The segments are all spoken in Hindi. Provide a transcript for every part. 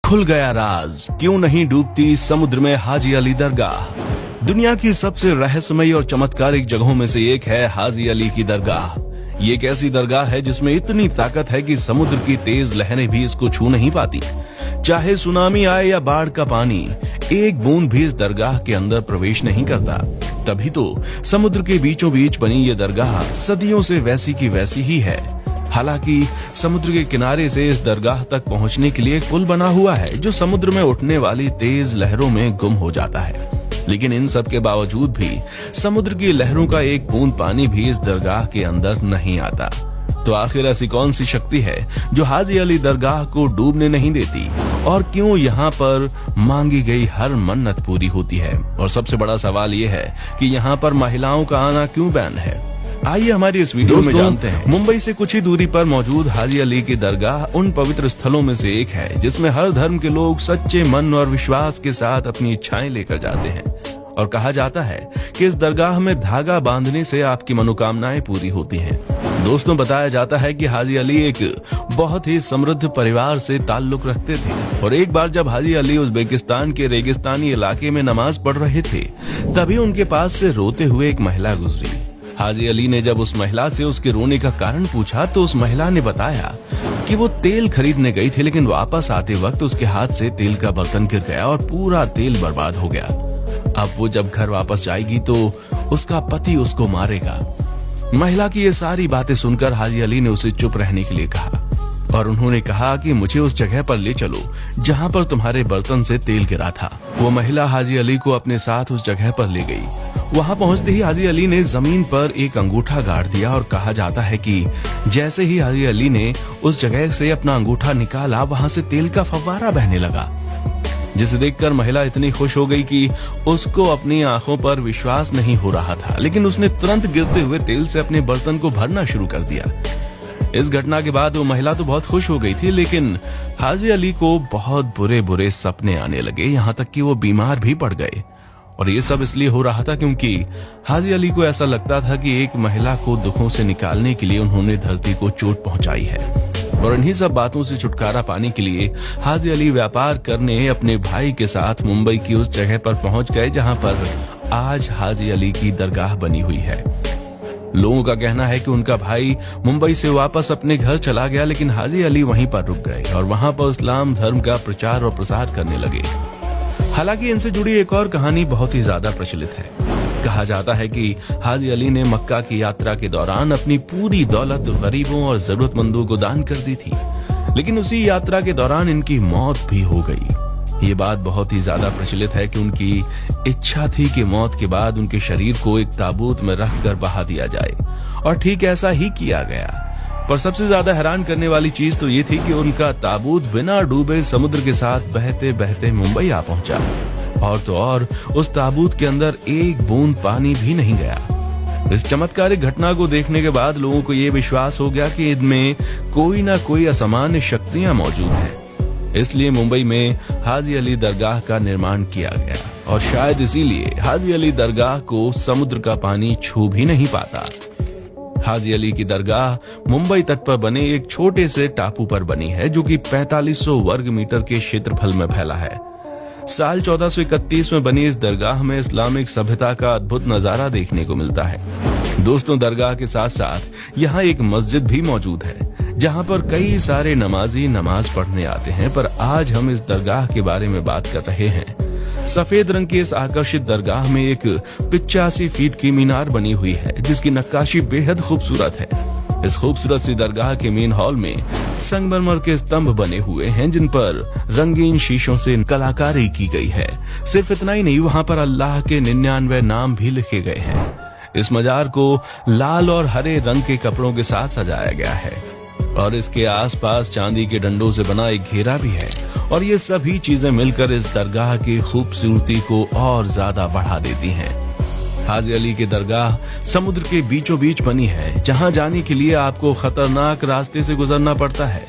खुल गया राज, क्यों नहीं डूबती समुद्र में हाजी अली दरगाह। दुनिया की सबसे रहस्यमयी और चमत्कारिक जगहों में से एक है हाजी अली की दरगाह। ये एक ऐसी दरगाह है जिसमें इतनी ताकत है कि समुद्र की तेज लहरें भी इसको छू नहीं पाती। चाहे सुनामी आए या बाढ़ का पानी, एक बूंद भी इस दरगाह के अंदर प्रवेश नहीं करता। तभी तो समुद्र के बीचों बीच बनी ये दरगाह सदियों से वैसी की वैसी ही है। हालांकि समुद्र के किनारे से इस दरगाह तक पहुंचने के लिए एक पुल बना हुआ है जो समुद्र में उठने वाली तेज लहरों में गुम हो जाता है। लेकिन इन सब के बावजूद भी समुद्र की लहरों का एक बूंद पानी भी इस दरगाह के अंदर नहीं आता। तो आखिर ऐसी कौन सी शक्ति है जो हाजी अली दरगाह को डूबने नहीं देती, और क्यों यहाँ पर मांगी गई हर मन्नत पूरी होती है? और सबसे बड़ा सवाल ये है कि यहाँ पर महिलाओं का आना क्यों बैन है? आइए हमारी इस वीडियो में जानते हैं। मुंबई से कुछ ही दूरी पर मौजूद हाजी अली की दरगाह उन पवित्र स्थलों में से एक है जिसमें हर धर्म के लोग सच्चे मन और विश्वास के साथ अपनी इच्छाएं लेकर जाते हैं। और कहा जाता है कि इस दरगाह में धागा बांधने से आपकी मनोकामनाएं पूरी होती हैं। दोस्तों, बताया जाता है कि हाजी अली एक बहुत ही समृद्ध परिवार से ताल्लुक रखते थे, और एक बार जब हाजी अली उज्बेकिस्तान के रेगिस्तानी इलाके में नमाज पढ़ रहे थे, तभी उनके पास से रोते हुए एक महिला गुजरी। हाजी अली ने जब उस महिला से उसके रोने का कारण पूछा तो उस महिला ने बताया कि वो तेल खरीदने गई थी, लेकिन वापस आते वक्त उसके हाथ से तेल का बर्तन गिर गया और पूरा तेल बर्बाद हो गया। अब वो जब घर वापस जाएगी तो उसका पति उसको मारेगा। महिला की ये सारी बातें सुनकर हाजी अली ने उसे चुप रहने के लिए कहा, और उन्होंने कहा कि मुझे उस जगह पर ले चलो जहाँ पर तुम्हारे बर्तन से तेल गिरा था। वो महिला हाजी अली को अपने साथ उस जगह पर ले गई। वहां पहुंचते ही हाजी अली ने जमीन पर एक अंगूठा गाड़ दिया, और कहा जाता है कि जैसे ही हाजी अली ने उस जगह से अपना अंगूठा निकाला, वहां से तेल का फव्वारा बहने लगा, जिसे देखकर महिला इतनी खुश हो गई कि उसको अपनी आंखों पर विश्वास नहीं हो रहा था। लेकिन उसने तुरंत गिरते हुए तेल से अपने बर्तन को भरना शुरू कर दिया। इस घटना के बाद वो महिला तो बहुत खुश हो गई थी, लेकिन हाजी अली को बहुत बुरे बुरे सपने आने लगे, यहाँ तक कि वो बीमार भी पड़ गए। और ये सब इसलिए हो रहा था क्योंकि हाजी अली को ऐसा लगता था कि एक महिला को दुखों से निकालने के लिए उन्होंने धरती को चोट पहुंचाई है। और इन्हीं सब बातों से छुटकारा पाने के लिए हाजी अली व्यापार करने अपने भाई के साथ मुंबई की उस जगह पर पहुंच गए जहां पर आज हाजी अली की दरगाह बनी हुई है। लोगों का कहना है कि उनका भाई मुंबई से वापस अपने घर चला गया, लेकिन हाजी अली वहीं पर रुक गए और वहां पर इस्लाम धर्म का प्रचार और प्रसार करने लगे। हालांकि इनसे जुड़ी एक और कहानी बहुत ही ज्यादा प्रचलित है। कहा जाता है कि हाजी अली ने मक्का की यात्रा के दौरान अपनी पूरी दौलत गरीबों और जरूरतमंदों को दान कर दी थी, लेकिन उसी यात्रा के दौरान इनकी मौत भी हो गई। ये बात बहुत ही ज्यादा प्रचलित है कि उनकी इच्छा थी कि मौत के बाद उनके शरीर को एक ताबूत में रखकर बहा दिया जाए, और ठीक ऐसा ही किया गया। पर सबसे ज्यादा हैरान करने वाली चीज तो ये थी कि उनका ताबूत बिना डूबे समुद्र के साथ बहते बहते मुंबई आ पहुंचा, और तो और उस ताबूत के अंदर एक बूंद पानी भी नहीं गया। इस चमत्कारिक घटना को देखने के बाद लोगों को ये विश्वास हो गया कि इनमें कोई ना कोई असामान्य शक्तियां मौजूद हैं। इसलिए मुंबई में हाजी अली दरगाह का निर्माण किया गया, और शायद इसीलिए हाजी अली दरगाह को समुद्र का पानी छू भी नहीं पाता। हाजी अली की दरगाह मुंबई तट पर बने एक छोटे से टापू पर बनी है, जो कि 4500 वर्ग मीटर के क्षेत्रफल में फैला है। साल 1431 में बनी इस दरगाह में इस्लामिक सभ्यता का अद्भुत नजारा देखने को मिलता है। दोस्तों, दरगाह के साथ साथ यहाँ एक मस्जिद भी मौजूद है जहाँ पर कई सारे नमाजी नमाज पढ़ने आते हैं। पर आज हम इस दरगाह के बारे में बात कर रहे हैं। सफेद रंग की इस आकर्षित दरगाह में एक 85 फीट की मीनार बनी हुई है, जिसकी नक्काशी बेहद खूबसूरत है। इस खूबसूरत सी दरगाह के मेन हॉल में संगमरमर के स्तंभ बने हुए हैं, जिन पर रंगीन शीशों से कलाकारी की गई है। सिर्फ इतना ही नहीं, वहाँ पर अल्लाह के 99 नाम भी लिखे गए हैं। इस मजार को लाल और हरे रंग के कपड़ों के साथ सजाया गया है, और इसके आसपास चांदी के डंडों से बना एक घेरा भी है। और ये सभी चीजें मिलकर इस दरगाह की खूबसूरती को और ज्यादा बढ़ा देती हैं। हाजी अली की दरगाह समुद्र के बीचों बीच बनी है, जहां जाने के लिए आपको खतरनाक रास्ते से गुजरना पड़ता है।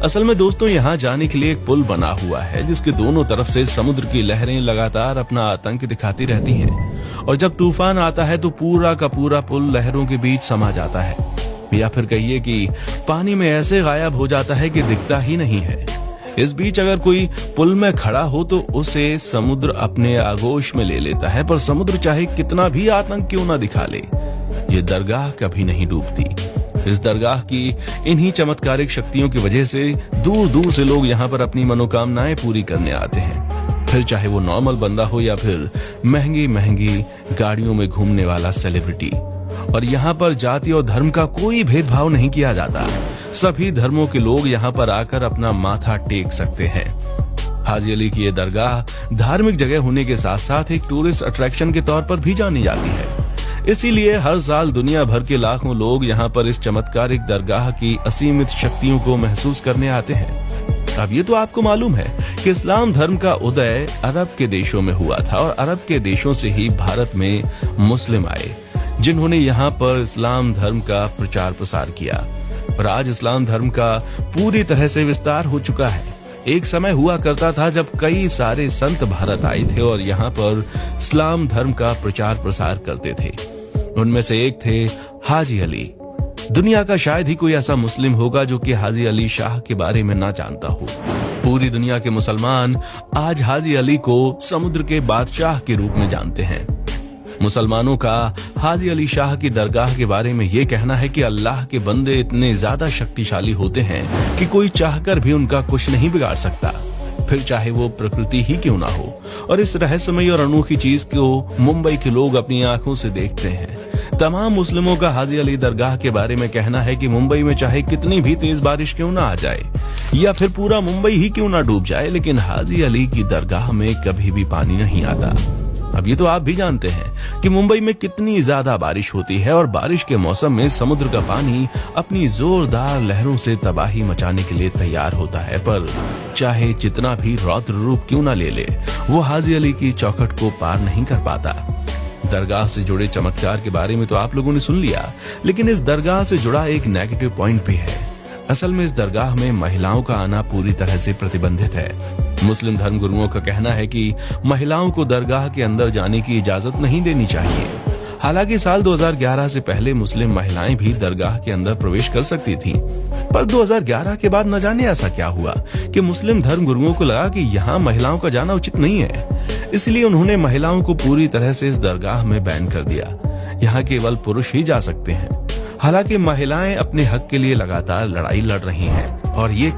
असल में दोस्तों, यहाँ जाने के लिए एक पुल बना हुआ है, जिसके दोनों तरफ से समुद्र की लहरें लगातार अपना आतंक दिखाती रहती हैं, और जब तूफान आता है तो पूरा का पूरा पुल लहरों के बीच समा जाता है, या फिर कहिए कि पानी में ऐसे गायब हो जाता है कि दिखता ही नहीं है। इस बीच अगर कोई पुल में खड़ा हो तो उसे समुद्र अपने आगोश में ले लेता है, पर समुद्र चाहे कितना भी आतंक क्यों ना दिखा ले, ये दरगाह कभी नहीं डूबती। इस दरगाह की इन्हीं चमत्कारिक शक्तियों की वजह से दूर दूर से लोग यहाँ पर अपनी मनोकामनाएं पूरी करने आते हैं, फिर चाहे वो नॉर्मल बंदा हो या फिर महंगी महंगी गाड़ियों में घूमने वाला सेलिब्रिटी। और यहाँ पर जाति और धर्म का कोई भेदभाव नहीं किया जाता, सभी धर्मों के लोग यहाँ पर आकर अपना माथा टेक सकते हैं। हाजी अली की ये दरगाह धार्मिक जगह होने के साथ साथ एक टूरिस्ट अट्रैक्शन के तौर पर भी जानी जाती है। इसीलिए हर साल दुनिया भर के लाखों लोग यहाँ पर इस चमत्कारिक दरगाह की असीमित शक्तियों को महसूस करने आते हैं। अब ये तो आपको मालूम है कि इस्लाम धर्म का उदय अरब के देशों में हुआ था और अरब के देशों से ही भारत में मुस्लिम आए, जिन्होंने यहाँ पर इस्लाम धर्म का प्रचार प्रसार किया। और आज इस्लाम धर्म का पूरी तरह से विस्तार हो चुका है। एक समय हुआ करता था जब कई सारे संत भारत आए थे और यहाँ पर इस्लाम धर्म का प्रचार प्रसार करते थे। उनमें से एक थे हाजी अली। दुनिया का शायद ही कोई ऐसा मुस्लिम होगा जो कि हाजी अली शाह के बारे में ना जानता हो। पूरी दुनिया के मुसलमान आज हाजी अली को समुद्र के बादशाह के रूप में जानते हैं। मुसलमानों का हाजी अली शाह की दरगाह के बारे में ये कहना है कि अल्लाह के बंदे इतने ज्यादा शक्तिशाली होते हैं कि कोई चाहकर भी उनका कुछ नहीं बिगाड़ सकता, फिर चाहे वो प्रकृति ही क्यों ना हो। और इस रहस्यमयी और अनोखी चीज को मुंबई के लोग अपनी आंखों से देखते हैं। तमाम मुस्लिमों का हाजी अली दरगाह के बारे में कहना है कि मुंबई में चाहे कितनी भी तेज बारिश क्यों ना आ जाए या फिर पूरा मुंबई ही क्यों ना डूब जाए, लेकिन हाजी अली की दरगाह में कभी भी पानी नहीं आता। अब ये तो आप भी जानते हैं कि मुंबई में कितनी ज्यादा बारिश होती है और बारिश के मौसम में समुद्र का पानी अपनी जोरदार लहरों से तबाही मचाने के लिए तैयार होता है, पर चाहे जितना भी रौद्र रूप क्यों ना ले ले, वो हाजी अली की चौखट को पार नहीं कर पाता। दरगाह से जुड़े चमत्कार के बारे में तो आप लोगों ने सुन लिया, लेकिन इस दरगाह से जुड़ा एक नेगेटिव पॉइंट भी है। असल में इस दरगाह में महिलाओं का आना पूरी तरह से प्रतिबंधित है। मुस्लिम धर्म गुरुओं का कहना है कि महिलाओं को दरगाह के अंदर जाने की इजाजत नहीं देनी चाहिए। हालांकि साल 2011 से पहले मुस्लिम महिलाएं भी दरगाह के अंदर प्रवेश कर सकती थीं, पर 2011 के बाद न जाने ऐसा क्या हुआ कि मुस्लिम धर्म गुरुओं को लगा कि यहाँ महिलाओं का जाना उचित नहीं है, इसलिए उन्होंने महिलाओं को पूरी तरह से इस दरगाह में बैन कर दिया। यहाँ केवल पुरुष ही जा सकते हैं। हालांकि महिलाएं अपने हक के लिए लगातार लड़ाई लड़ रही हैं और ये